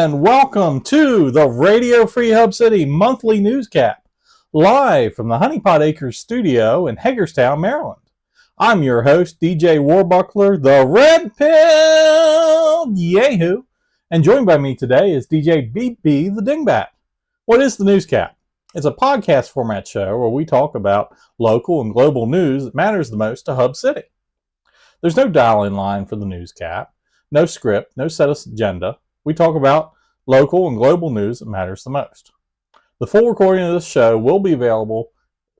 And welcome to the Radio Free Hub City Monthly News Cap, live from the Honeypot Acres studio in Hagerstown, Maryland. I'm your host, DJ Warbuckler, the Red Pill Yahoo, and joined by me today is DJ BB, the Dingbat. What is the News Cap? It's a podcast format show where we talk about local and global news that matters the most to Hub City. There's no dial-in line for the News Cap, no script, no set agenda. We talk about local and global news that matters the most. The full recording of this show will be available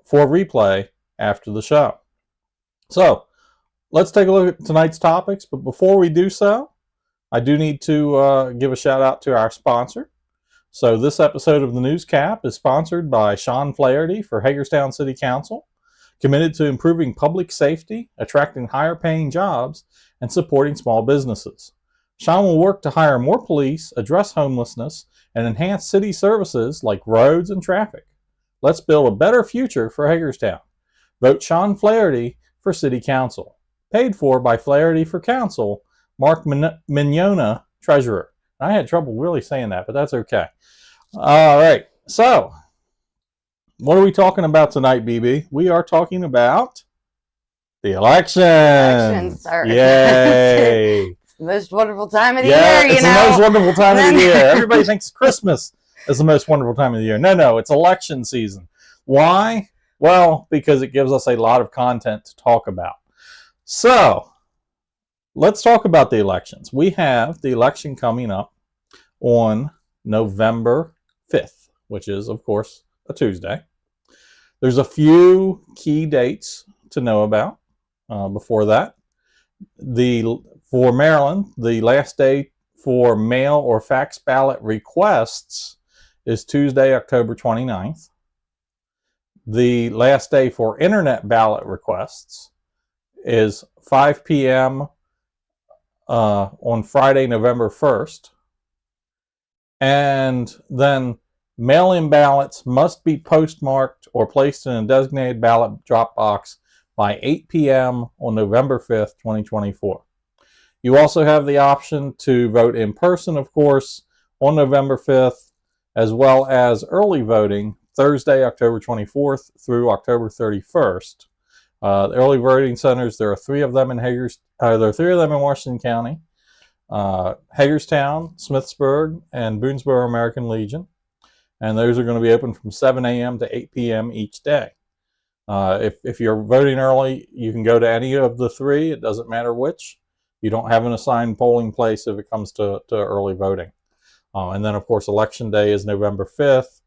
for replay after the show. So, let's take a look at tonight's topics, but before we do so, I do need to give a shout out to our sponsor. So this episode of the News Cap is sponsored by Sean Flaherty for Hagerstown City Council, committed to improving public safety, attracting higher paying jobs, and supporting small businesses. Sean will work to hire more police, address homelessness, and enhance city services like roads and traffic. Let's build a better future for Hagerstown. Vote Sean Flaherty for City Council. Paid for by Flaherty for Council, Mark Mignona, Treasurer. I had trouble really saying that, but that's okay. All right, so what are we talking about tonight, BB? We are talking about the election. Elections, sir. Yay! The most wonderful time of the year, year, it's the most wonderful time of the year. Everybody thinks Christmas is the most wonderful time of the year. No, it's election season. Why? Well, because it gives us a lot of content to talk about. So, let's talk about the elections. We have the election coming up on November 5th, which is, of course, a Tuesday. There's a few key dates to know about before that. For Maryland, the last day for mail or fax ballot requests is Tuesday, October 29th. The last day for internet ballot requests is 5 p.m. On Friday, November 1st. And then mail-in ballots must be postmarked or placed in a designated ballot drop box by 8 p.m. on November 5th, 2024. You also have the option to vote in person, of course, on November 5th, as well as early voting Thursday, October 24th through October 31st. The early voting centers, there are three of them in Washington County: Hagerstown, Smithsburg, and Boonesboro American Legion. And those are going to be open from 7 a.m. to 8 p.m. each day. If you're voting early, you can go to any of the three. It doesn't matter which. You don't have an assigned polling place if it comes to early voting. And then, of course, Election Day is November 5th.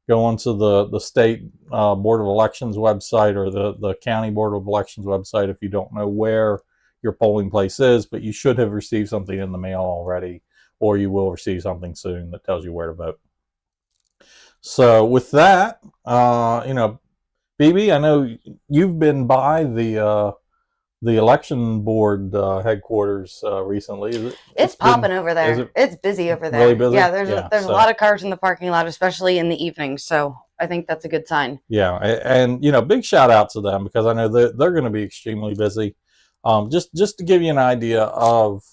Go onto the State Board of Elections website or the County Board of Elections website if you don't know where your polling place is, but you should have received something in the mail already, or you will receive something soon that tells you where to vote. So with that, BB, I know you've been by the election board headquarters recently. It's popping over there. It's busy over there. Really busy? Yeah, there's a lot of cars in the parking lot, especially in the evenings. So I think that's a good sign. Yeah, and big shout out to them because I know they're going to be extremely busy. Just to give you an idea of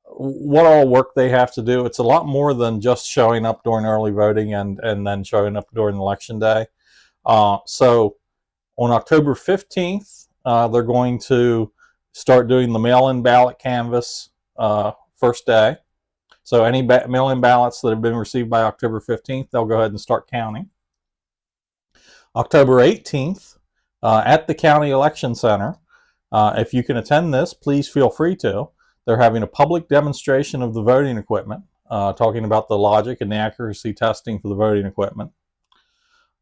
what all work they have to do, it's a lot more than just showing up during early voting and then showing up during election day. So on October 15th, they're going to start doing the mail-in ballot canvass first day. So any mail-in ballots that have been received by October 15th, they'll go ahead and start counting. October 18th, at the County Election Center, if you can attend this, please feel free to. They're having a public demonstration of the voting equipment, talking about the logic and the accuracy testing for the voting equipment.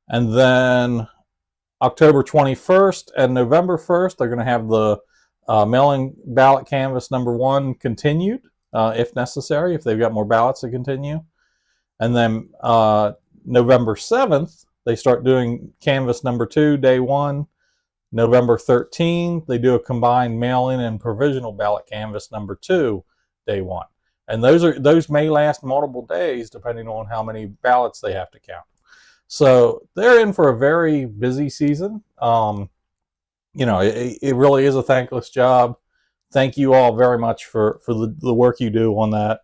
And then October 21st and November 1st, they're going to have the mail-in ballot canvass number 1 continued, if necessary, if they've got more ballots to continue. And then November 7th, they start doing canvass number 2, day 1. November 13th, they do a combined mail-in and provisional ballot canvass number 2, day 1. And those may last multiple days depending on how many ballots they have to count. So they're in for a very busy season. It really is a thankless job. Thank you all very much for the work you do on that.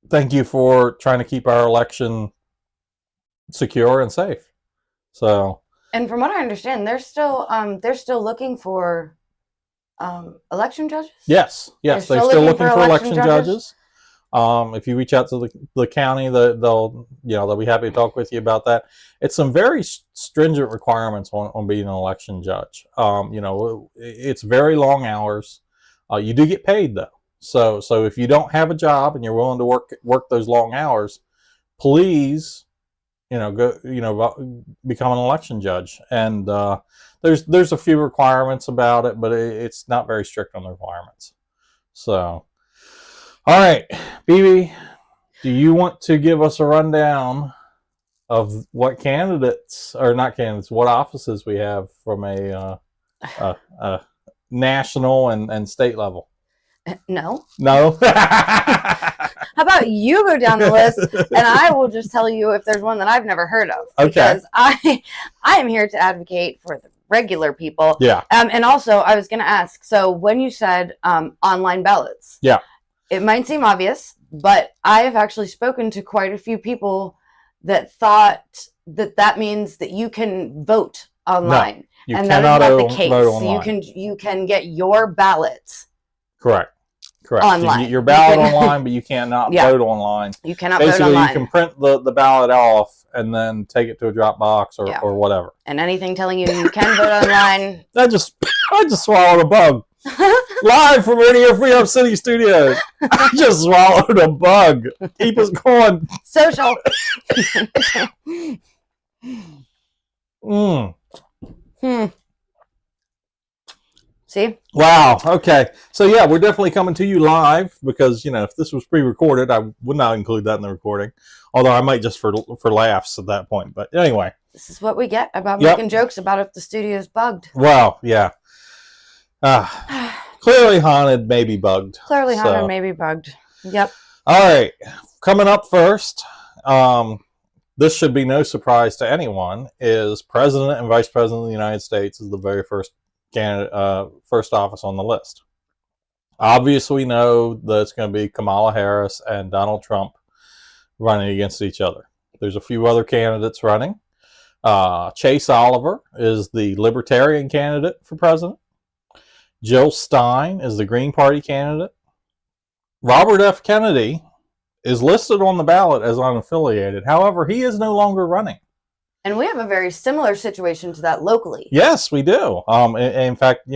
thank you for trying to keep our election secure and safe. So, and from what I understand, they're still looking for election judges. Yes, they're still looking for election judges. If you reach out to the county, they'll be happy to talk with you about that. It's some very stringent requirements on being an election judge. It's very long hours. You do get paid though. So if you don't have a job and you're willing to work those long hours, please, become an election judge. And there's a few requirements about it, but it's not very strict on the requirements. So, all right, BB, do you want to give us a rundown of what what offices we have from a national and state level? No. How about you go down the list, and I will just tell you if there's one that I've never heard of. Because I am here to advocate for the regular people. Yeah. And also, I was going to ask, so when you said online ballots, yeah, it might seem obvious, but I have actually spoken to quite a few people that thought that means that you can vote online. No, you cannot that is not the case. Vote online. So you can get your ballot. Correct. Online. You can get your ballot online, but you cannot vote online. You cannot vote online. Basically, you can print the ballot off and then take it to a drop box or whatever. And anything telling you can vote online. I just swallowed a bug. Live from Radio Free Hub City Studios. I just swallowed a bug. Keep us going. Social. See? Wow. Okay. So yeah, we're definitely coming to you live because if this was pre-recorded, I would not include that in the recording. Although I might just for laughs at that point. But anyway, this is what we get about making jokes about if the studio's bugged. Well, yeah. Clearly haunted, maybe bugged. Clearly haunted, maybe bugged. Yep. All right. Coming up first, this should be no surprise to anyone, is President and Vice President of the United States is the very first candidate, first office on the list. Obviously, we know that it's going to be Kamala Harris and Donald Trump running against each other. There's a few other candidates running. Chase Oliver is the Libertarian candidate for president. Jill Stein is the Green Party candidate. Robert F. Kennedy is listed on the ballot as unaffiliated. However, he is no longer running. And we have a very similar situation to that locally. Yes, we do. In fact,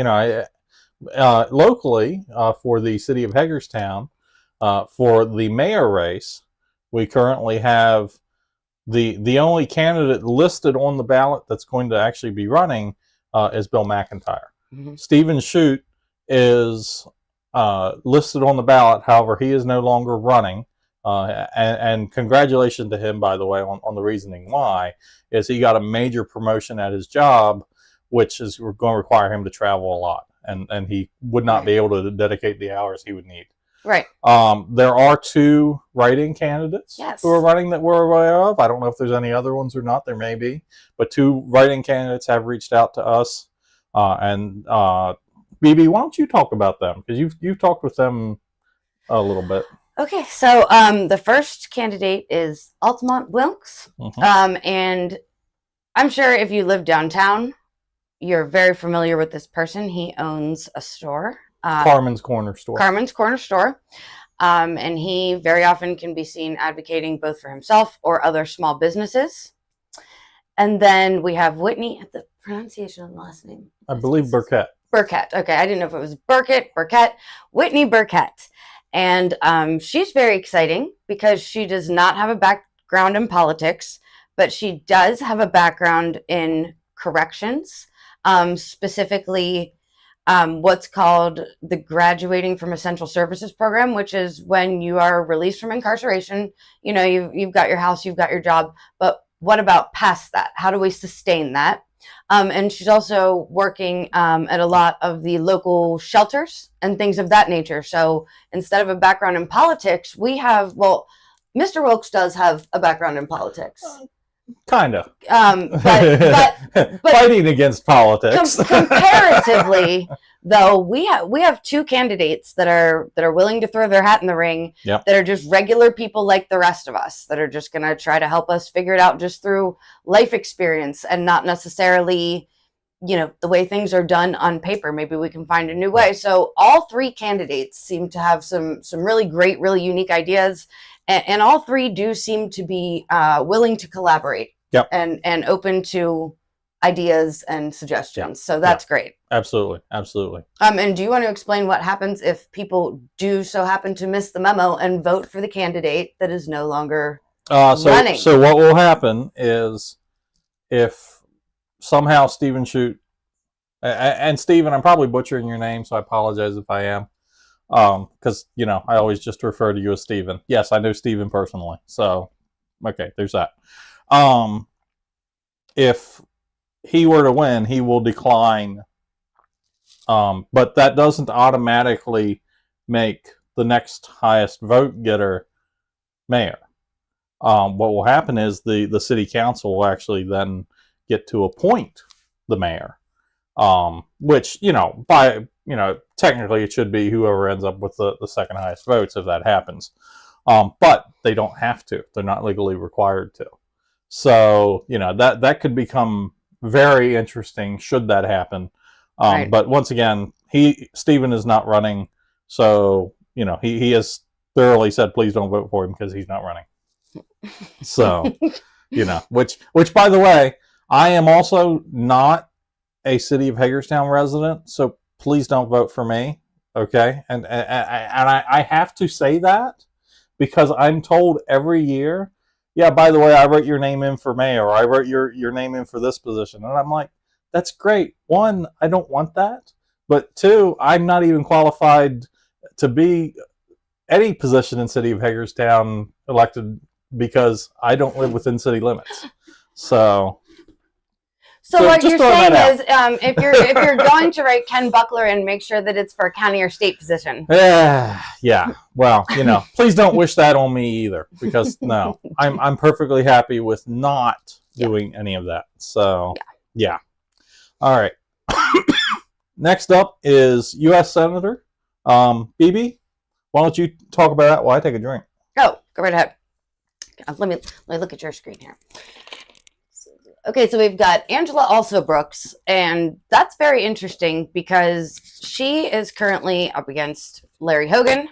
locally for the city of Hagerstown, for the mayor race, we currently have the only candidate listed on the ballot that's going to actually be running is Bill McIntyre. Mm-hmm. Stephen Shute is listed on the ballot. However, he is no longer running. And congratulations to him, by the way, on the reasoning why, is he got a major promotion at his job, which is going to require him to travel a lot. And he would not be able to dedicate the hours he would need. Right. There are two write-in candidates who are running that we're aware of. I don't know if there's any other ones or not. There may be. But two write-in candidates have reached out to us. BB, why don't you talk about them? Because you've talked with them a little bit. Okay, so the first candidate is Altamont Wilkes. Mm-hmm. And I'm sure if you live downtown, you're very familiar with this person. He owns a store. Carmen's Corner Store. Carmen's Corner Store. And he very often can be seen advocating both for himself or other small businesses. And then we have Whitney, the pronunciation of the last name. I believe Burkett. Burkett. Okay, I didn't know if it was Burkett. Whitney Burkett. And she's very exciting because she does not have a background in politics, but she does have a background in corrections, specifically what's called the graduating from essential services program, which is when you are released from incarceration. You've got your house, you've got your job, but what about past that? How do we sustain that? And she's also working at a lot of the local shelters and things of that nature. So instead of a background in politics, we have, Mr. Wilkes does have a background in politics. Kind of. But fighting against politics. Comparatively, though we have two candidates that are willing to throw their hat in the ring, Yep. that are just regular people like the rest of us, that are just going to try to help us figure it out just through life experience and not necessarily, the way things are done on paper. Maybe we can find a new way. So all three candidates seem to have some really great, really unique ideas, and all three do seem to be willing to collaborate. Yep. And open to ideas and suggestions. So that's great. Absolutely. And do you want to explain what happens if people do so happen to miss the memo and vote for the candidate that is no longer running? So what will happen is, if somehow Stephen Shute, and Stephen, I'm probably butchering your name, so I apologize if I am, because I always just refer to you as Stephen. Yes, I know Stephen personally, so okay, there's that. If he were to win, he will decline. But that doesn't automatically make the next highest vote getter mayor. What will happen is the city council will actually then get to appoint the mayor, which technically it should be whoever ends up with the second highest votes if that happens. But they don't have to. They're not legally required to. So that could become very interesting should that happen. Right. But once again, Stephen is not running, so he has thoroughly said please don't vote for him because he's not running. So which by the way, I am also not a City of Hagerstown resident, so please don't vote for me, okay? And I have to say that because I'm told every year, yeah, by the way, I wrote your name in for mayor, or I wrote your name in for this position. And I'm like, that's great. One, I don't want that. But two, I'm not even qualified to be any position in City of Hagerstown elected because I don't live within city limits. So what you're saying is, if you're going to write Ken Buckler and make sure that it's for a county or state position. Yeah. Well, please don't wish that on me either, because no, I'm perfectly happy with not doing any of that. So yeah. All right. Next up is U.S. Senator BB. Why don't you talk about that while I take a drink? Oh, go right ahead. Let me look at your screen here. Okay, so we've got Angela Alsobrooks, and that's very interesting because she is currently up against Larry Hogan,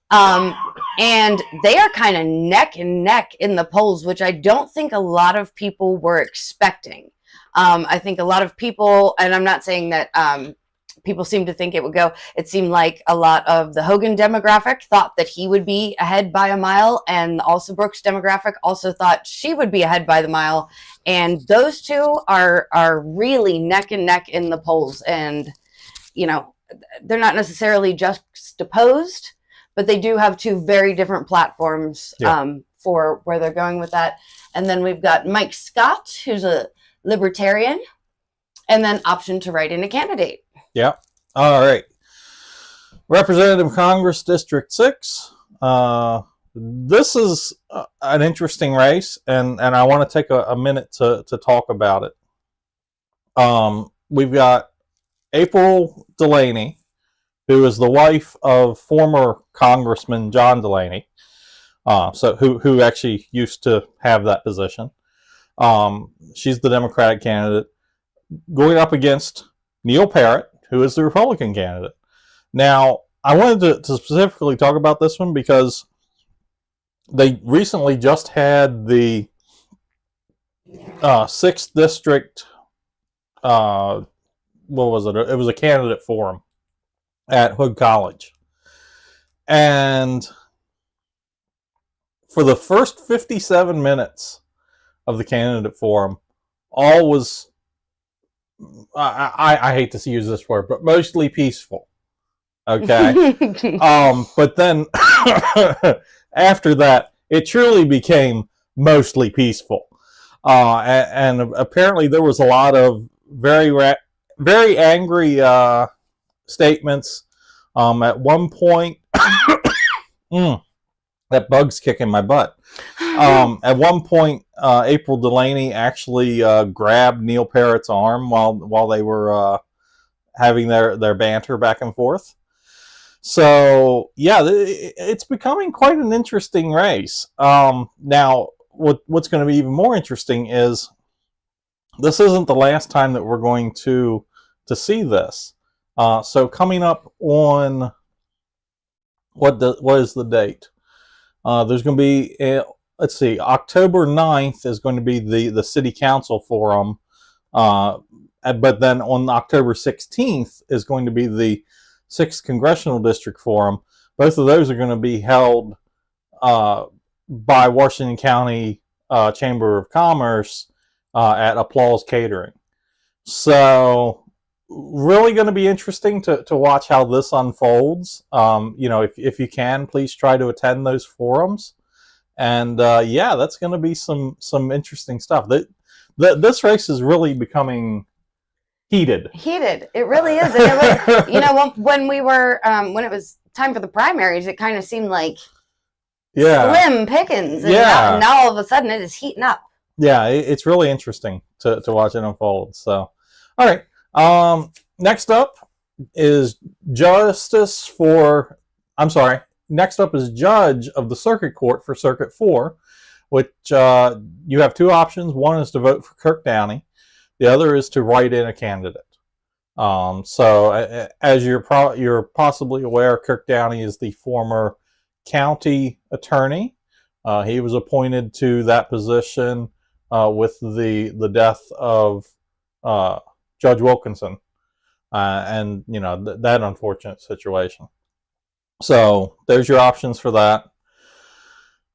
and they are kind of neck and neck in the polls, which I don't think a lot of people were expecting. I think a lot of people, and I'm not saying that people seem to think it would go. It seemed like a lot of the Hogan demographic thought that he would be ahead by a mile, and the Alsobrooks demographic also thought she would be ahead by the mile. And those two are really neck and neck in the polls. And, they're not necessarily juxtaposed, but they do have two very different platforms for where they're going with that. And then we've got Mike Scott, who's a libertarian, and then option to write in a candidate. Yeah. All right. Representative Congress District 6. This is an interesting race, and I want to take a minute to talk about it. We've got April Delaney, who is the wife of former Congressman John Delaney, who actually used to have that position. She's the Democratic candidate going up against Neil Parrott, who is the Republican candidate. Now, I wanted to specifically talk about this one because they recently just had the 6th District, what was it? It was a candidate forum at Hood College. And for the first 57 minutes of the candidate forum, all was, I hate to use this word, but mostly peaceful. Okay. But then after that, it truly became mostly peaceful. And apparently there was a lot of very angry statements. At one point, that bug's kicking my butt. At one point, April Delaney actually grabbed Neil Parrott's arm while they were having their banter back and forth. So yeah, it's becoming quite an interesting race. Now, what's going to be even more interesting is this isn't the last time that we're going to see this. So coming up on what is the date? There's going to be let's see, October 9th is going to be the city council forum. But then on October 16th is going to be the 6th Congressional District Forum. Both of those are going to be held by Washington County Chamber of Commerce at Applause Catering. So really going to be interesting to watch how this unfolds. If you can, please try to attend those forums. And yeah, that's going to be some interesting stuff. This race is really becoming heated. It really is. And it was, when we were when it was time for the primaries, it kind of seemed like slim pickings. And now all of a sudden it is heating up. Yeah, it's really interesting to watch it unfold. So, all right. Next up is Next up is Judge of the Circuit Court for Circuit 4, which you have two options. One is to vote for Kirk Downey. The other is to write in a candidate. So as you're possibly aware, Kirk Downey is the former county attorney. He was appointed to that position with the death of Judge Wilkinson, and that unfortunate situation. So there's your options for that.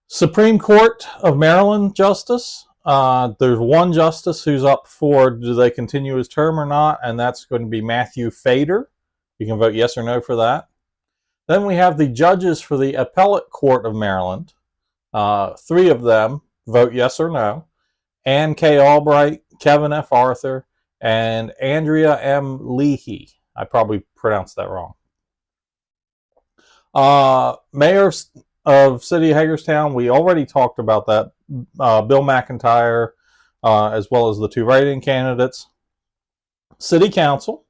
Supreme Court of Maryland Justice. There's one justice who's up for do they continue his term or not, and that's going to be Matthew Fader. You can vote yes or no for that. Then we have the judges for the Appellate Court of Maryland. Three of them vote yes or no. Ann K. Albright, Kevin F. Arthur, and Andrea M. Leahy. I probably pronounced that wrong. Mayor of City of Hagerstown, we already talked about that. Bill McIntyre, as well as the two write-in candidates. City Council,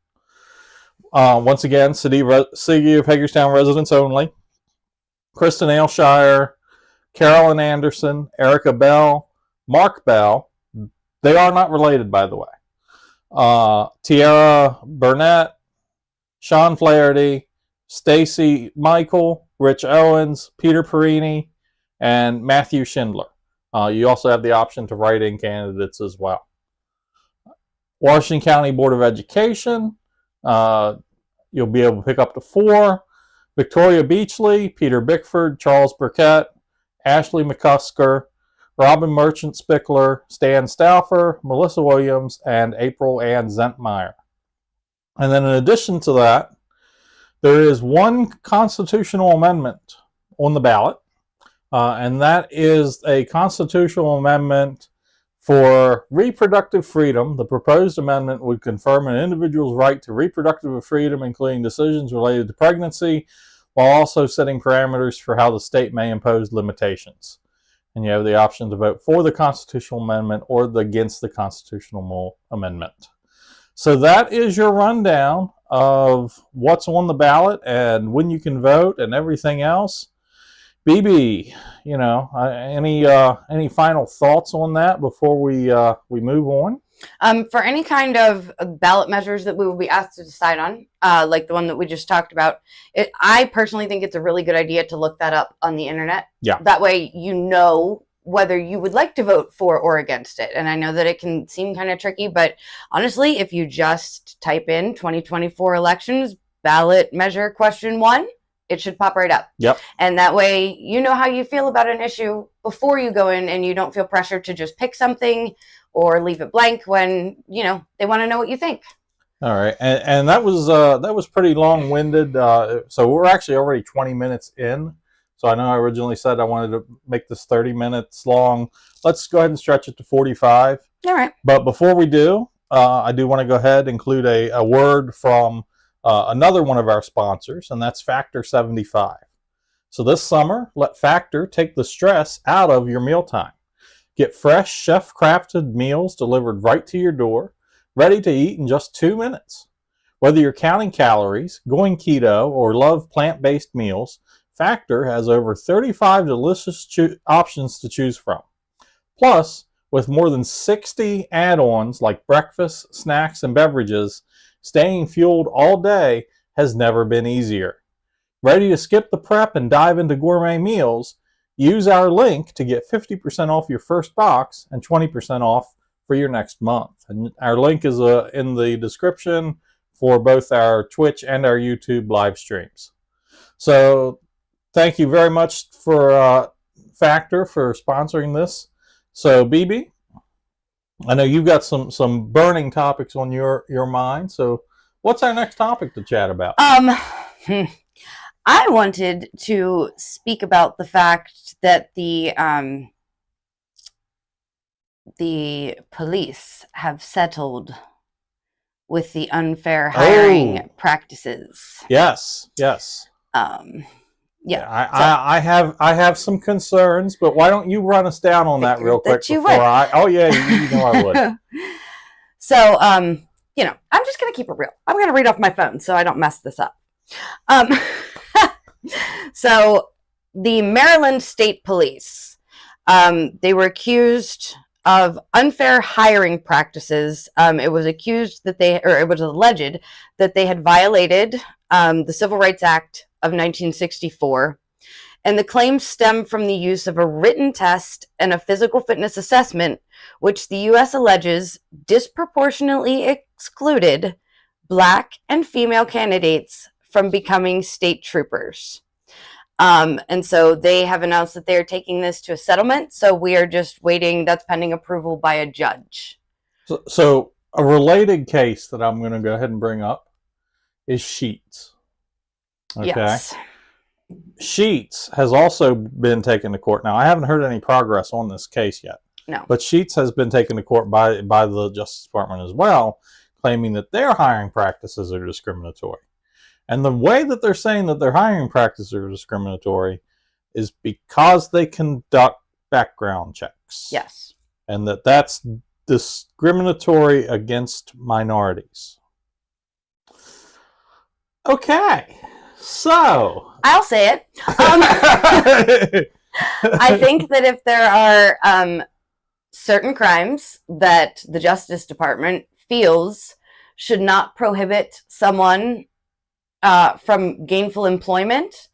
once again, City of Hagerstown residents only. Kristen Aylshire, Carolyn Anderson, Erica Bell, Mark Bell. They are not related, by the way. Tiara Burnett, Sean Flaherty, Stacy Michael, Rich Owens, Peter Perini, and Matthew Schindler. You also have the option to write in candidates as well. Washington County Board of Education, you'll be able to pick up to 4. Victoria Beachley, Peter Bickford, Charles Burkett, Ashley McCusker, Robin Merchant Spickler, Stan Stauffer, Melissa Williams, and April Ann Zentmeyer. And then in addition to that, there is one constitutional amendment on the ballot, and that is a constitutional amendment for reproductive freedom. The proposed amendment would confirm an individual's right to reproductive freedom, including decisions related to pregnancy, while also setting parameters for how the state may impose limitations. And you have the option to vote for the constitutional amendment or against the constitutional amendment. So that is your rundown of what's on the ballot and when you can vote and everything else. BB, any final thoughts on that before we move on? For any kind of ballot measures that we will be asked to decide on, like the one that we just talked about, I personally think it's a really good idea to look that up on the internet. Yeah. That way you know whether you would like to vote for or against it. And I know that it can seem kind of tricky, but honestly, if you just type in 2024 elections, ballot measure question 1, it should pop right up. Yep. And that way you know how you feel about an issue before you go in, and you don't feel pressured to just pick something or leave it blank when, they want to know what you think. All right. And that was pretty long-winded. So we're actually already 20 minutes in. So I know I originally said I wanted to make this 30 minutes long. Let's go ahead and stretch it to 45. All right. But before we do, I do want to go ahead and include a word from another one of our sponsors, and that's Factor 75. So this summer, let Factor take the stress out of your mealtime. Get fresh, chef-crafted meals delivered right to your door, ready to eat in just 2 minutes. Whether you're counting calories, going keto, or love plant-based meals, Factor has over 35 delicious options to choose from. Plus, with more than 60 add-ons like breakfast, snacks, and beverages, staying fueled all day has never been easier. Ready to skip the prep and dive into gourmet meals? Use our link to get 50% off your first box and 20% off for your next month. And our link is in the description for both our Twitch and our YouTube live streams. So thank you very much for Factor for sponsoring this. So BB, I know you've got some burning topics on your mind. So what's our next topic to chat about? I wanted to speak about the fact that the police have settled with the unfair hiring practices. Yes. Yeah. I have some concerns, but why don't you run us down on that real quick before I? Oh yeah, you know I would. So I'm just gonna keep it real. I'm gonna read off my phone so I don't mess this up. So the Maryland State Police, they were accused of unfair hiring practices. It was alleged that they had violated the Civil Rights Act of 1964, and the claims stem from the use of a written test and a physical fitness assessment, which the U.S. alleges disproportionately excluded Black and female candidates from becoming state troopers. And so they have announced that they are taking this to a settlement. So we are just waiting. That's pending approval by a judge. So a related case that I'm going to go ahead and bring up is Sheets. Okay. Yes. Sheets has also been taken to court. Now, I haven't heard any progress on this case yet. No. But Sheets has been taken to court by the Justice Department as well, claiming that their hiring practices are discriminatory. And the way that they're saying that their hiring practices are discriminatory is because they conduct background checks. Yes. And that's discriminatory against minorities. Okay. So. I'll say it. I think that if there are certain crimes that the Justice Department feels should not prohibit someone from gainful employment,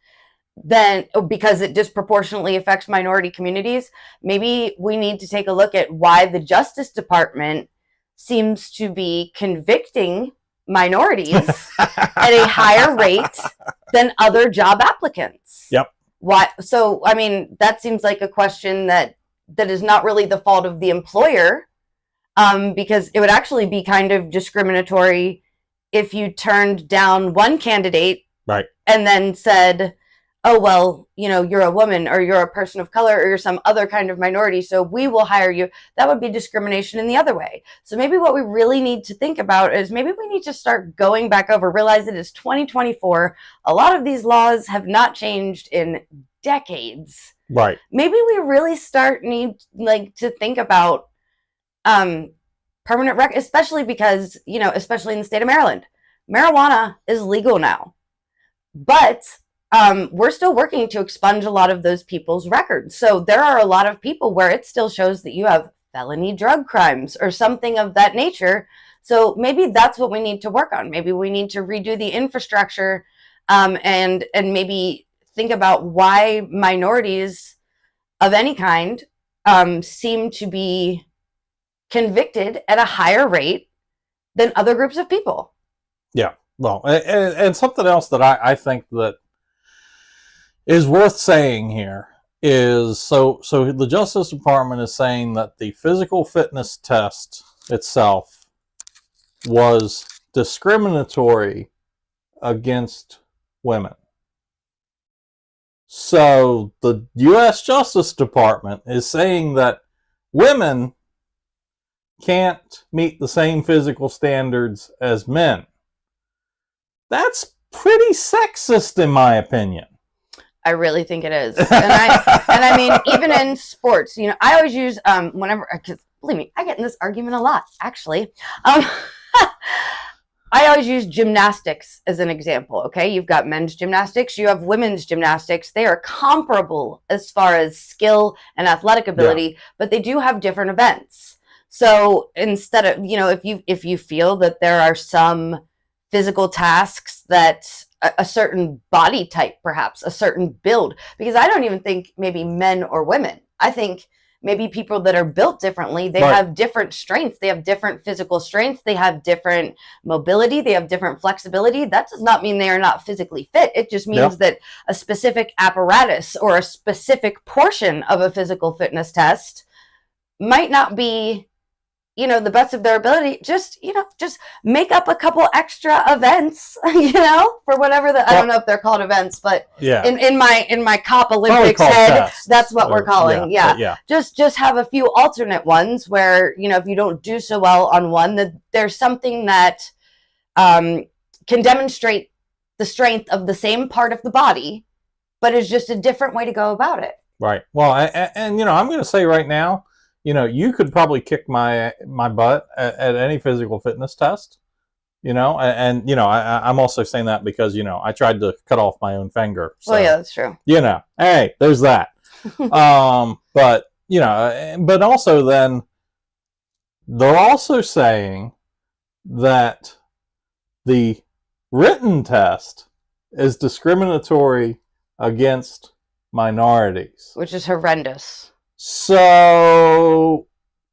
then because it disproportionately affects minority communities, maybe we need to take a look at why the Justice Department seems to be convicting minorities at a higher rate than other job applicants. Yep. Why? So, I mean, that seems like a question that is not really the fault of the employer, because it would actually be kind of discriminatory if you turned down one candidate, right, and then said, oh, well, you're a woman or you're a person of color or you're some other kind of minority, so we will hire you. That would be discrimination in the other way. So maybe what we really need to think about is maybe we need to start going back over, realize it is 2024. A lot of these laws have not changed in decades. Right. Maybe we really need to think about permanent record, especially because, especially in the state of Maryland, marijuana is legal now. But we're still working to expunge a lot of those people's records. So there are a lot of people where it still shows that you have felony drug crimes or something of that nature. So maybe that's what we need to work on. Maybe we need to redo the infrastructure and maybe think about why minorities of any kind seem to be convicted at a higher rate than other groups of people. Yeah. Well, and something else that I think that is worth saying here is so the Justice Department is saying that the physical fitness test itself was discriminatory against women. So the U.S. Justice Department is saying that women can't meet the same physical standards as men. That's pretty sexist, in my opinion. I really think it is. And I mean, even in sports, I always use, whenever, because believe me, I get in this argument a lot, actually. I always use gymnastics as an example. Okay, you've got men's gymnastics, you have women's gymnastics. They are comparable as far as skill and athletic ability, but they do have different events. So instead of, if you feel that there are some physical tasks that a certain body type, perhaps a certain build, because I don't even think maybe men or women. I think maybe people that are built differently, they have different strengths, they have different physical strengths, they have different mobility, they have different flexibility. That does not mean they are not physically fit. It just means that a specific apparatus or a specific portion of a physical fitness test might not be, the best of their ability. Just make up a couple extra events, for whatever I don't know if they're called events, but in my Cop Olympics head, tests, that's what we're calling. Just have a few alternate ones where, if you don't do so well on one, that there's something that can demonstrate the strength of the same part of the body, but is just a different way to go about it. Right. Well, and I'm going to say right now, you could probably kick my butt at any physical fitness test, and I'm also saying that because, I tried to cut off my own finger. So, well, yeah, that's true. Hey, there's that. But, but also then they're also saying that the written test is discriminatory against minorities. Which is horrendous. So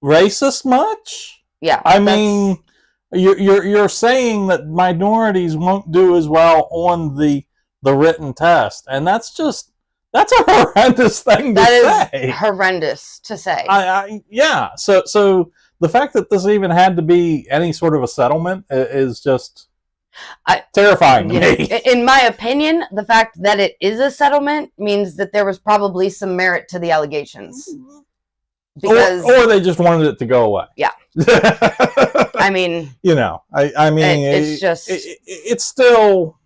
racist much? Yeah. I mean, you're saying that minorities won't do as well on the written test, and that's a horrendous thing to say. That is horrendous to say. Yeah. So the fact that this even had to be any sort of a settlement is just terrifying to me. In my opinion, the fact that it is a settlement means that there was probably some merit to the allegations. Because, or they just wanted it to go away. Yeah. I mean, I mean, it's just, it's still,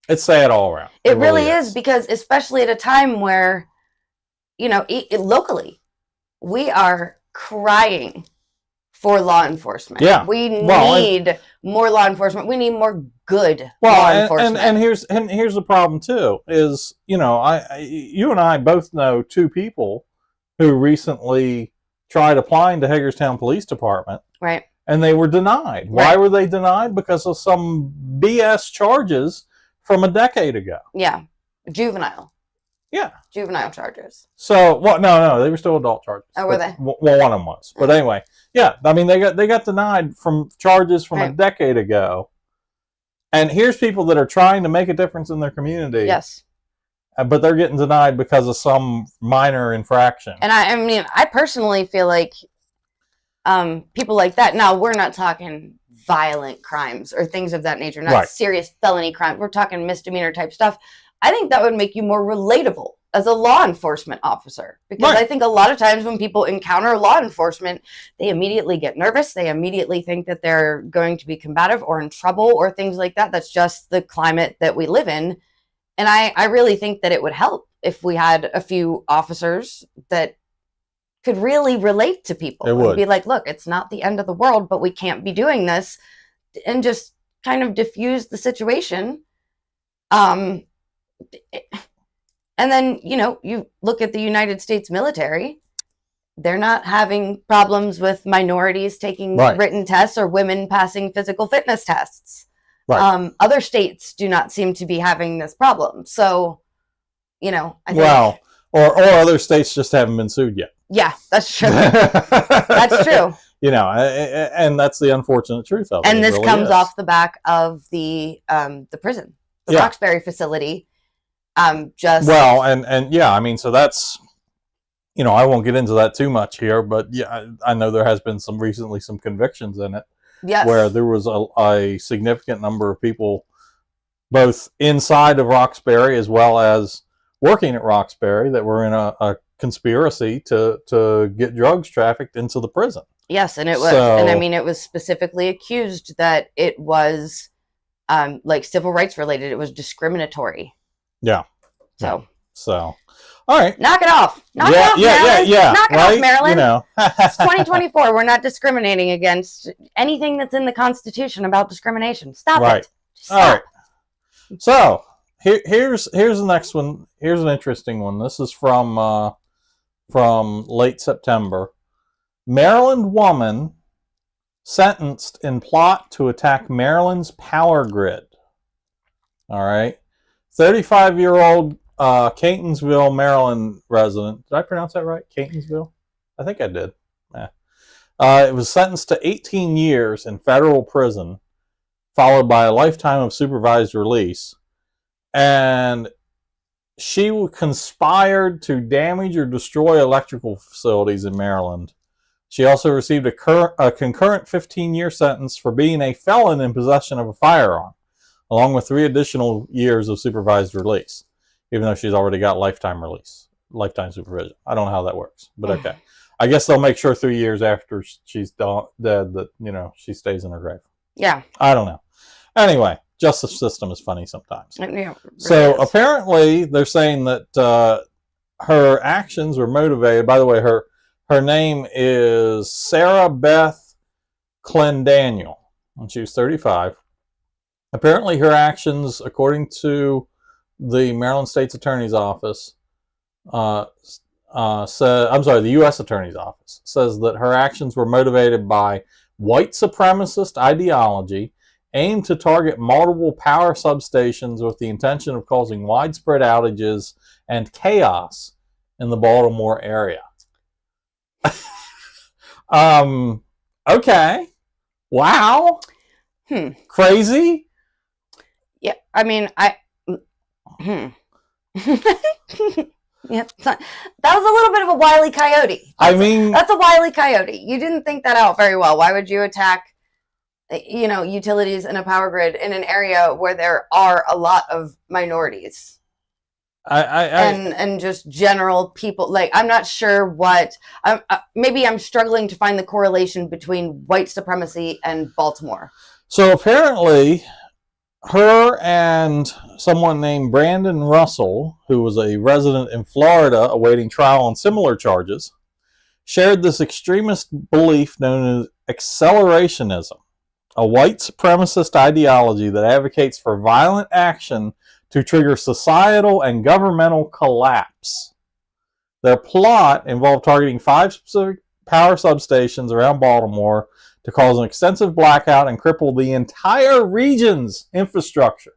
it's sad all around. It really is, because especially at a time where, locally, we are crying for law enforcement. Yeah. We need more law enforcement. We need more good law enforcement. And here's the problem too, is, you and I both know two people who recently tried applying to Hagerstown Police Department. Right. And they were denied. Right. Why were they denied? Because of some BS charges from a decade ago. Yeah. Juvenile. Yeah. Juvenile charges. So, no, they were still adult charges. Oh, were they? Well, one of them was. But anyway, yeah, I mean, they got denied from charges from a decade ago. And here's people that are trying to make a difference in their community. Yes. But they're getting denied because of some minor infraction. And I personally feel like people like that, now we're not talking violent crimes or things of that nature, not serious felony crime. We're talking misdemeanor type stuff. I think that would make you more relatable as a law enforcement officer, because I think a lot of times when people encounter law enforcement, they immediately get nervous. They immediately think that they're going to be combative or in trouble or things like that. That's just the climate that we live in. And I really think that it would help if we had a few officers that could really relate to people. It would be like, look, it's not the end of the world, but we can't be doing this, and just kind of diffuse the situation. And then, you look at the United States military, they're not having problems with minorities taking written tests or women passing physical fitness tests. Right. Other states do not seem to be having this problem. So, I think... Well, or other states just haven't been sued yet. Yeah, that's true. That's true. And that's the unfortunate truth of it. And this really comes off the back of the prison, the Roxbury facility. Well, and yeah, I mean, so that's, I won't get into that too much here, but yeah, I know there has been recently some convictions in it. Yes. Where there was a significant number of people, both inside of Roxbury as well as working at Roxbury, that were in a conspiracy to get drugs trafficked into the prison. Yes, and it was, and I mean, it was specifically accused that it was like civil rights related. It was discriminatory. Yeah. So. All right. Knock it off. Knock it off, Maryland. Knock it off, Maryland. You know. It's 2024. We're not discriminating against anything that's in the Constitution about discrimination. Stop it. Stop. All right. So here's the next one. Here's an interesting one. This is from late September. Maryland woman sentenced in plot to attack Maryland's power grid. All right. 35-year-old Catonsville, Maryland resident. Did I pronounce that right? Catonsville? I think I did. It was sentenced to 18 years in federal prison, followed by a lifetime of supervised release. And she conspired to damage or destroy electrical facilities in Maryland. She also received a concurrent 15-year sentence for being a felon in possession of a firearm, along with 3 additional years of supervised release, even though she's already got lifetime supervision. I don't know how that works, but okay. I guess they'll make sure 3 years after she's dead that, you know, she stays in her grave. Yeah. I don't know. Anyway, justice system is funny sometimes. Yeah, really so is. Apparently they're saying that her actions were motivated. By the way, her name is Sarah Beth Clendaniel, and she was 35. Apparently her actions, according to the Maryland State's Attorney's Office, the U.S. Attorney's Office, says that her actions were motivated by white supremacist ideology aimed to target multiple power substations with the intention of causing widespread outages and chaos in the Baltimore area. Okay. Wow. Crazy. Yeah, I mean, yeah, that was a little bit of a wily coyote. That's a wily coyote. You didn't think that out very well. Why would you attack, you know, utilities and a power grid in an area where there are a lot of minorities? And just general people. Like, I'm not sure what. Maybe I'm struggling to find the correlation between white supremacy and Baltimore. So apparently, her and someone named Brandon Russell, who was a resident in Florida awaiting trial on similar charges, shared this extremist belief known as accelerationism, a white supremacist ideology that advocates for violent action to trigger societal and governmental collapse. Their plot involved targeting 5 specific power substations around Baltimore to cause an extensive blackout and cripple the entire region's infrastructure.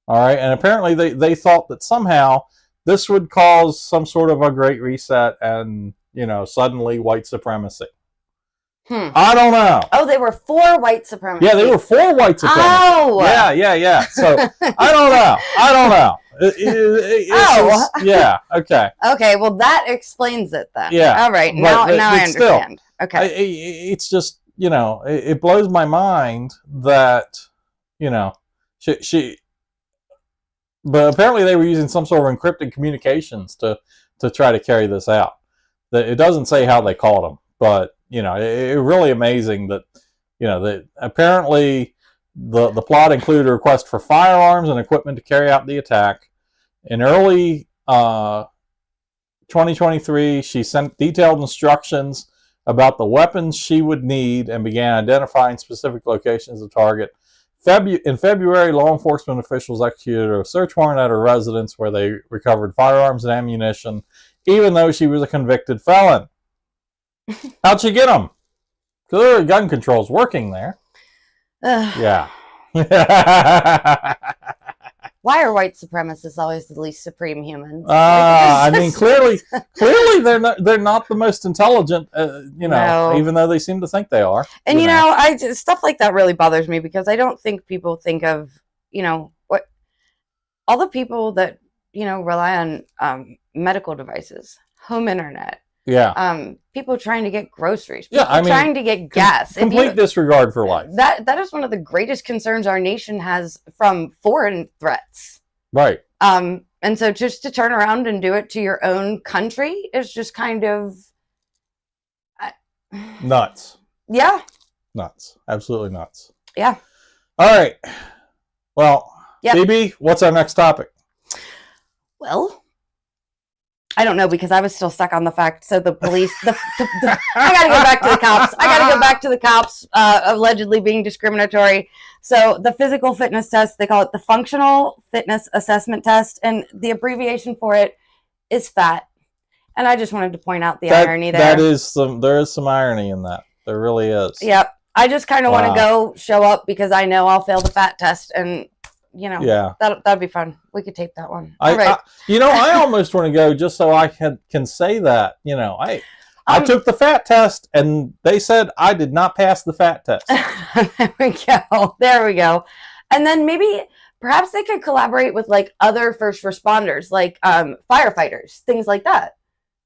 All right, and apparently they thought that somehow this would cause some sort of a great reset and, you know, suddenly white supremacy. I don't know. Oh, they were for white supremacy. Yeah, they were for white supremacy. Oh. Yeah. So, I don't know. Yeah, okay. Okay, well, that explains it then. Yeah. All right, now I understand. Still, okay. It's just, you know, it blows my mind that, you know, but apparently they were using some sort of encrypted communications to try to carry this out. It doesn't say how they caught them, but, you know, it's really amazing that, you know, that apparently the plot included a request for firearms and equipment to carry out the attack. In early 2023, she sent detailed instructions about the weapons she would need and began identifying specific locations to target. In February, law enforcement officials executed a search warrant at her residence where they recovered firearms and ammunition, even though she was a convicted felon. How'd she get them? Clearly, gun control's working there. Yeah. Why are white supremacists always the least supreme humans? I mean, clearly they're not the most intelligent. You know, no. Even though they seem to think they are. And you know, stuff like that really bothers me because I don't think people think of, you know, what all the people that, you know, rely on medical devices, home internet. Yeah. People trying to get groceries. People trying to get gas. Complete disregard for life. That is one of the greatest concerns our nation has from foreign threats. Right. And so just to turn around and do it to your own country is just kind of nuts. Yeah. Nuts. Absolutely nuts. Yeah. All right. Well, yep. Phoebe, what's our next topic? Well, I don't know, because I was still stuck on the fact. So the police, I got to go back to the cops. I got to go back to the cops allegedly being discriminatory. So the physical fitness test, they call it the Functional Fitness Assessment Test, and the abbreviation for it is FAT. And I just wanted to point out the irony there. There is some irony in that. There really is. Yep. I just kind of want to go show up because I know I'll fail the FAT test, and that'd be fun. We could tape that one. I almost want to go just so I can say that. I took the FAT test and they said I did not pass the FAT test. There we go. And then perhaps they could collaborate with like other first responders, like firefighters, things like that,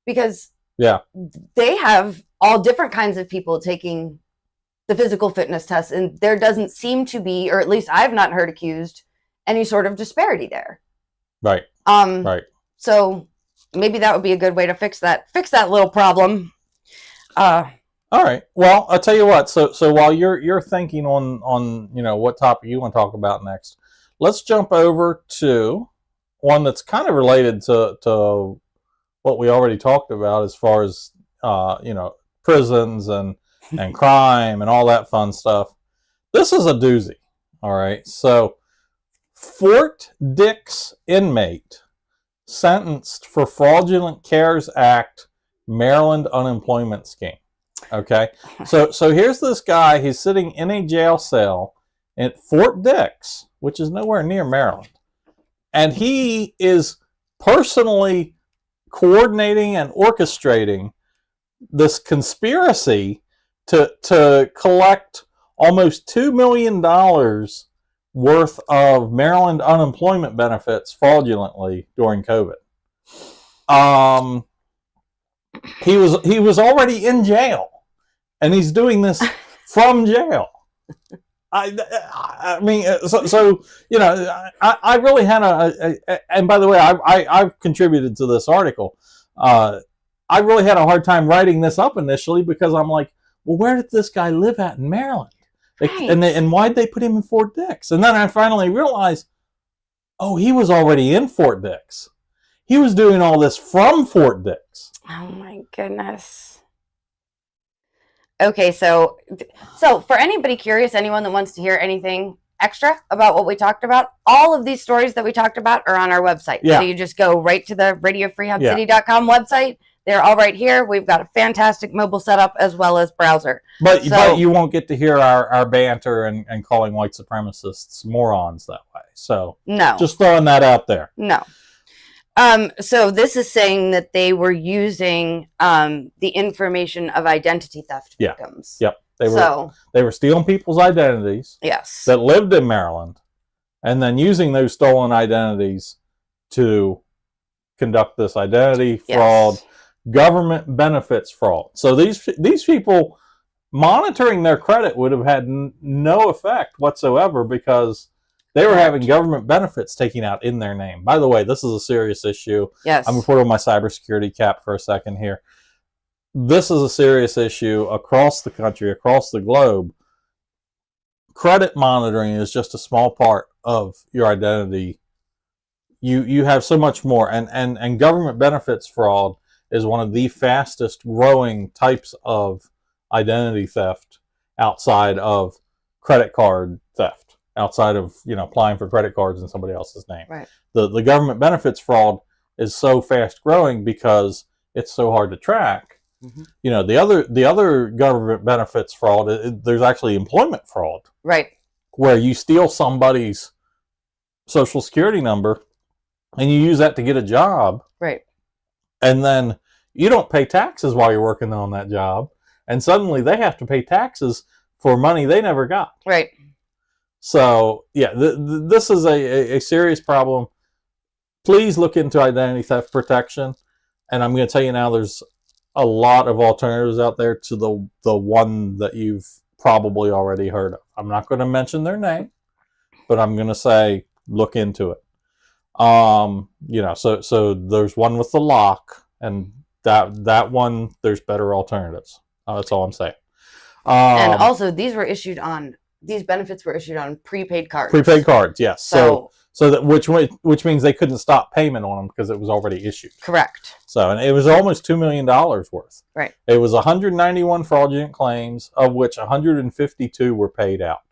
because they have all different kinds of people taking the physical fitness test, and there doesn't seem to be, or at least I've not heard accused, any sort of disparity there. Right. Right. So maybe that would be a good way to fix that little problem. All right. Well, I'll tell you what. So while you're thinking on what topic you want to talk about next, let's jump over to one that's kind of related to what we already talked about as far as prisons and crime and all that fun stuff. This is a doozy. All right. So Fort Dix inmate sentenced for fraudulent CARES Act Maryland unemployment scheme. Okay. So here's this guy. He's sitting in a jail cell at Fort Dix, which is nowhere near Maryland. And he is personally coordinating and orchestrating this conspiracy to collect almost $2 million worth of Maryland unemployment benefits fraudulently during COVID. He was already in jail, and he's doing this from jail. I mean, I really had and by the way, I've contributed to this article. I really had a hard time writing this up initially because I'm like, well, where did this guy live at in Maryland? Right. And why'd they put him in Fort Dix? And then I finally realized, oh, he was already in Fort Dix. He was doing all this from Fort Dix. Oh my goodness. Okay, so for anybody curious, anyone that wants to hear anything extra about what we talked about, all of these stories that we talked about are on our website. Yeah. So you just go right to the radiofreehubcity.com website. They're all right here. We've got a fantastic mobile setup as well as browser. But you won't get to hear our banter and calling white supremacists morons that way. So no, just throwing that out there. No. So this is saying that they were using the information of identity theft victims. Yep. They were stealing people's identities. Yes. That lived in Maryland, and then using those stolen identities to conduct this identity fraud. Yes. Government benefits fraud. So these people monitoring their credit would have had no effect whatsoever because they were having government benefits taken out in their name. By the way, this is a serious issue. Yes. I'm going to put on my cybersecurity cap for a second here. This is a serious issue across the country, across the globe. Credit monitoring is just a small part of your identity. You have so much more, and government benefits fraud is one of the fastest growing types of identity theft outside of credit card theft, outside of applying for credit cards in somebody else's name. Right. The government benefits fraud is so fast growing because it's so hard to track. Mm-hmm. The other government benefits fraud, there's actually employment fraud. Right. Where you steal somebody's social security number and you use that to get a job. Right. And then you don't pay taxes while you're working on that job. And suddenly they have to pay taxes for money they never got. Right. So, yeah, this is a serious problem. Please look into identity theft protection. And I'm going to tell you now, there's a lot of alternatives out there to the one that you've probably already heard of. I'm not going to mention their name, but I'm going to say look into it. So there's one with the lock, and that one, there's better alternatives. That's all I'm saying. And also, these were issued on these benefits were issued on prepaid cards. Prepaid cards, yes. So that which means they couldn't stop payment on them because it was already issued. Correct. So, and it was almost $2 million worth. Right. It was 191 fraudulent claims, of which 152 were paid out.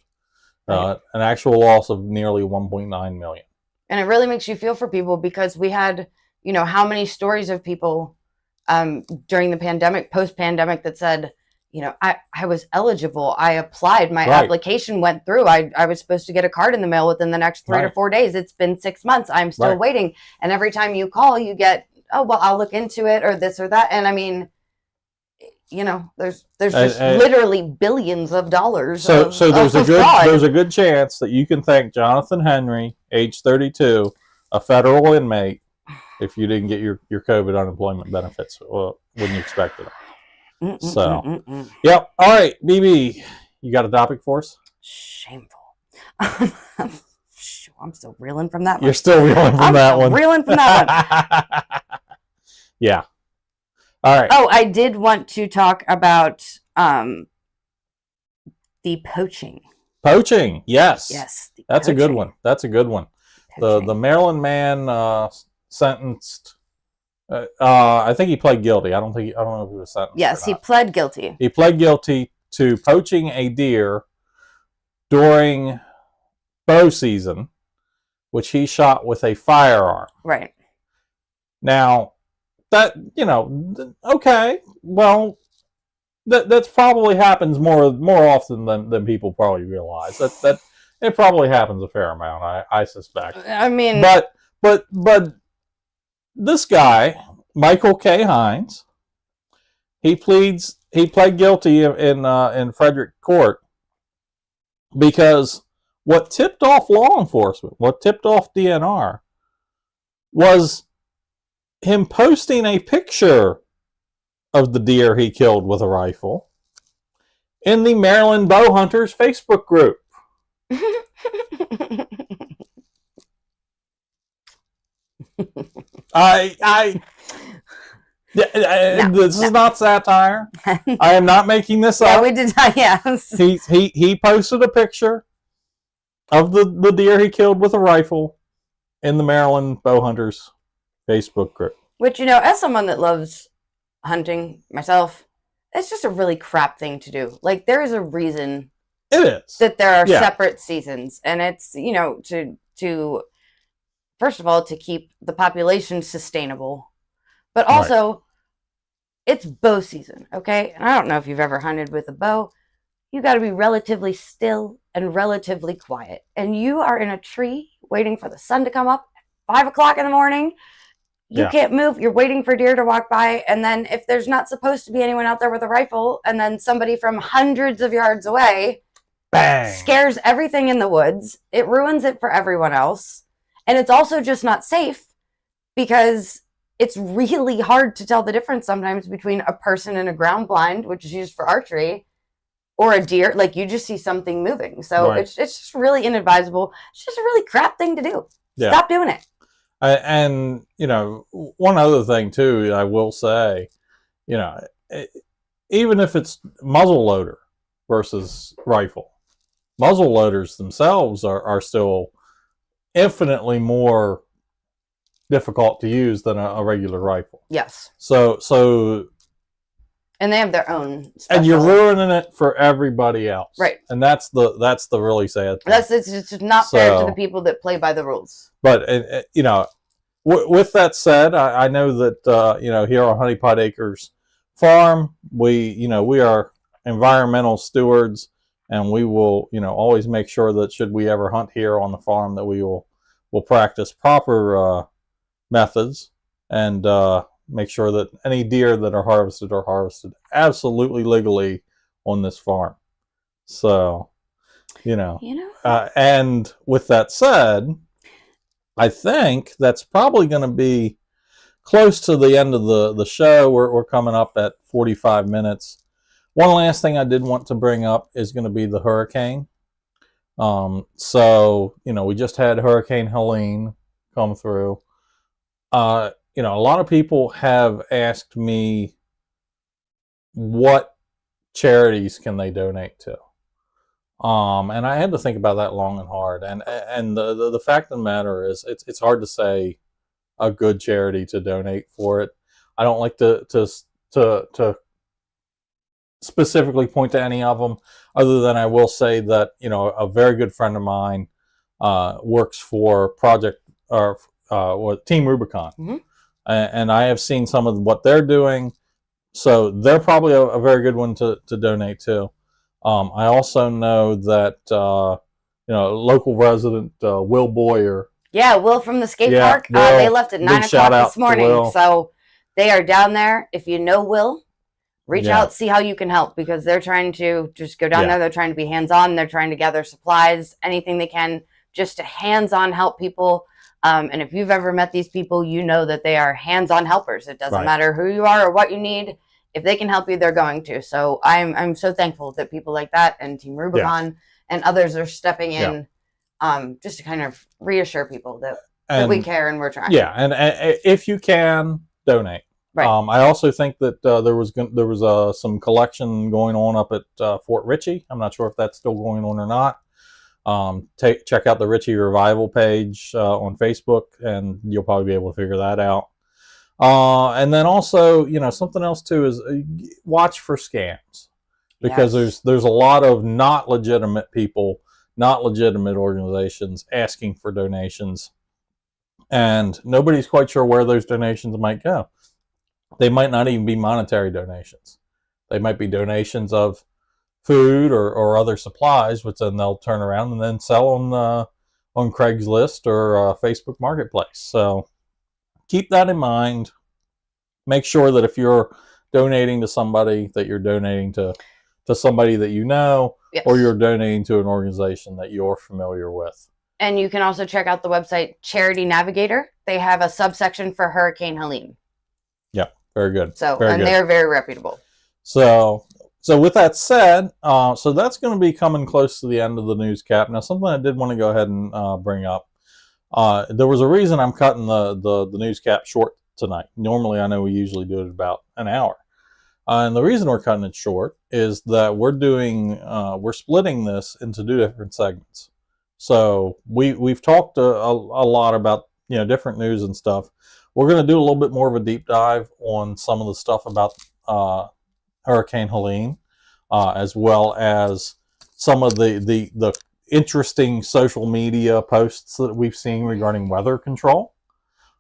Right. An actual loss of nearly 1.9 million. And it really makes you feel for people, because we had, how many stories of people during the pandemic, post-pandemic, that said, I was eligible. I applied. My application went through. I was supposed to get a card in the mail within the next 3 to 4 days. It's been 6 months. I'm still waiting. And every time you call, you get, oh, well, I'll look into it, or this or that. And I mean, there's just literally billions of dollars. So there's a good chance that you can thank Jonathan Henry, age 32, a federal inmate, if you didn't get your COVID unemployment benefits when you expected them. Yep. All right, BB, you got a topic for us? Shameful. I'm still reeling from that one. You're still reeling from that one. Reeling from that one. Yeah. All right. Oh, I did want to talk about the poaching. Poaching, yes. Yes. That's a good one. That's a good one. The Maryland man sentenced. I think he pled guilty. I don't know if he was sentenced. Yes, he pled guilty. He pled guilty to poaching a deer during bow season, which he shot with a firearm. Right. Now, that, okay, well, that's probably happens more often than people probably realize. That it probably happens a fair amount, I suspect. I mean, but this guy, Michael K. Hines, he pled guilty in Frederick Court because what tipped off law enforcement, what tipped off DNR, was him posting a picture of the deer he killed with a rifle in the Maryland Bow Hunters Facebook group. This is not satire. I am not making this up. Yeah, we did not. Yes. He posted a picture of the deer he killed with a rifle in the Maryland Bow Hunters Facebook group. Which, as someone that loves hunting myself, it's just a really crap thing to do. Like, there is a reason it is that there are separate seasons, and it's to first of all, to keep the population sustainable, but also it's bow season, okay? And I don't know if you've ever hunted with a bow. You got to be relatively still and relatively quiet, and you are in a tree waiting for the sun to come up at 5 o'clock in the morning. You can't move. You're waiting for deer to walk by. And then if there's not supposed to be anyone out there with a rifle, and then somebody from hundreds of yards away scares everything in the woods, it ruins it for everyone else. And it's also just not safe, because it's really hard to tell the difference sometimes between a person and a ground blind, which is used for archery, or a deer. Like, you just see something moving. So it's just really inadvisable. It's just a really crap thing to do. Stop doing it. And, one other thing, too, I will say, even if it's muzzle loader versus rifle, muzzle loaders themselves are still infinitely more difficult to use than a regular rifle. Yes. So and they have their own special. And you're ruining it for everybody else. Right. And that's the really sad thing. It's just not fair to the people that play by the rules. But with that said, I know that here on Honey Pot Acres Farm, we are environmental stewards, and we will always make sure that should we ever hunt here on the farm, that we will practice proper methods and make sure that any deer that are harvested absolutely legally on this farm. So, and with that said, I think that's probably going to be close to the end of the show. We're coming up at 45 minutes. One last thing I did want to bring up is going to be the hurricane. So, we just had Hurricane Helene come through. A lot of people have asked me what charities can they donate to. And I had to think about that long and hard. And the fact of the matter is, it's hard to say a good charity to donate for it. I don't like to specifically point to any of them, other than I will say that, you know, a very good friend of mine works for Project or Team Rubicon, Mm-hmm. and I have seen some of what they're doing. So they're probably a very good one to donate to. I also know that you know, local resident Will Boyer. Yeah, Will from the skate Yeah, park. Will, They left at big 9 shout o'clock out this to morning, Will. so they are down there. If you know Will, reach Yeah. out, see how you can help, because they're trying to just go down Yeah. there. They're trying to be hands-on. They're trying to gather supplies, anything they can, just to hands-on help people. And if you've ever met these people, you know that they are hands-on helpers. It doesn't Right. matter who you are or what you need. If they can help you, they're going to. So I'm so thankful that people like that and Team Rubicon and others are stepping in, just to kind of reassure people that we care and we're trying. Yeah, and if you can, donate. Right. I also think that there was some collection going on up at Fort Ritchie. I'm not sure if that's still going on or not. Check out the Ritchie Revival page on Facebook, and you'll probably be able to figure that out. And then also, you know, something else too is watch for scams, because there's a lot of not legitimate people, not legitimate organizations asking for donations, and nobody's quite sure where those donations might go. They might not even be monetary donations. They might be donations of food or other supplies, which then they'll turn around and then sell on Craigslist or Facebook Marketplace. So keep that in mind. Make sure that if you're donating to somebody, that you're donating to somebody that you know, or you're donating to an organization that you're familiar with. And you can also check out the website Charity Navigator. They have a subsection for Hurricane Helene. Yeah, very good. So, very good. They're very reputable. So with that said, so that's going to be coming close to the end of the news cap. Now, something I did want to go ahead and bring up. There was a reason I'm cutting the news cap short tonight. Normally, I know we usually do it about an hour. And the reason we're cutting it short is that we're splitting this into 2 different segments. So we've talked a lot about, you know, different news and stuff. We're going to do a little bit more of a deep dive on some of the stuff about Hurricane Helene, as well as some of the interesting social media posts that we've seen regarding weather control.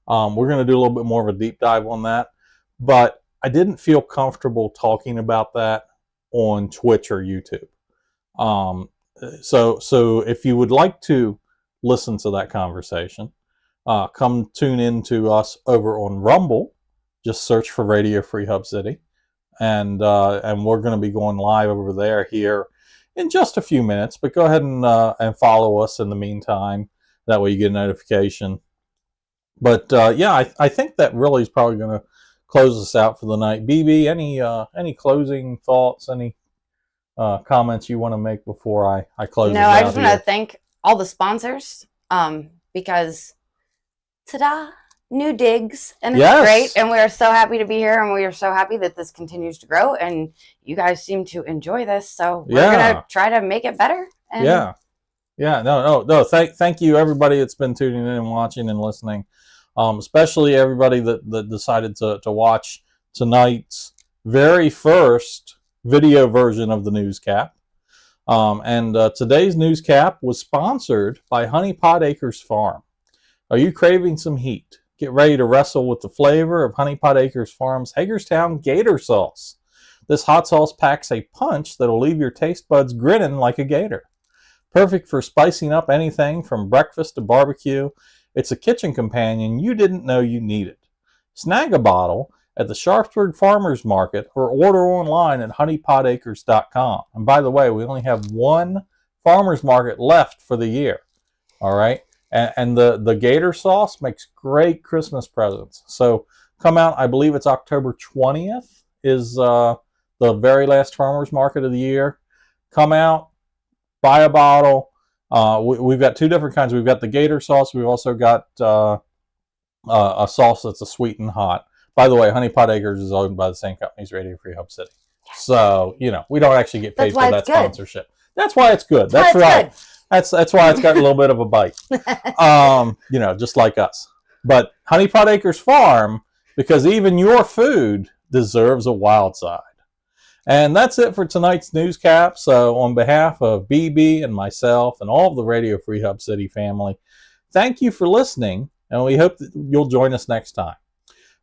We're going to do a little bit more of a deep dive on that, but I didn't feel comfortable talking about that on Twitch or YouTube. So if you would like to listen to that conversation, come tune in to us over on Rumble. Just search for Radio Free Hub City, and we're going to be going live over there here in just a few minutes. But go ahead and follow us in the meantime. That way you get a notification. But yeah, I think that really is probably going to close us out for the night. BB, any closing thoughts? Any comments you want to make before I close? No, I just want to thank all the sponsors, because ta-da, new digs, and it's great, and we are so happy to be here, and we are so happy that this continues to grow, and you guys seem to enjoy this, so we're gonna try to make it better. And no, thank you everybody that's been tuning in and watching and listening, especially everybody that decided to watch tonight's very first video version of the news cap. And today's news cap was sponsored by Honey Pot Acres Farm. Are you craving some heat? Get ready to wrestle with the flavor of Honey Pot Acres Farm's Hagerstown Gator Sauce. This hot sauce packs a punch that'll leave your taste buds grinning like a gator. Perfect for spicing up anything from breakfast to barbecue. It's a kitchen companion you didn't know you needed. Snag a bottle at the Sharpsburg Farmers Market or order online at honeypotacres.com. And by the way, we only have one farmers market left for the year. All right. And the gator sauce makes great Christmas presents. So come out, I believe it's October 20th is the very last farmers market of the year. Come out, buy a bottle. We've got 2 different kinds. We've got the gator sauce. We've also got a sauce that's a sweet and hot. By the way, Honey Pot Acres is owned by the same company as Radio Free Hub City. So, you know, we don't actually get paid for that sponsorship. That's why it's good. That's right. Good. That's why it's got a little bit of a bite. Just like us. But Honey Pot Acres Farm, because even your food deserves a wild side. And that's it for tonight's news cap. So on behalf of BB and myself and all of the Radio Free Hub City family, thank you for listening, and we hope that you'll join us next time.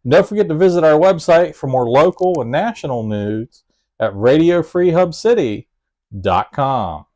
And don't forget to visit our website for more local and national news at radiofreehubcity.com.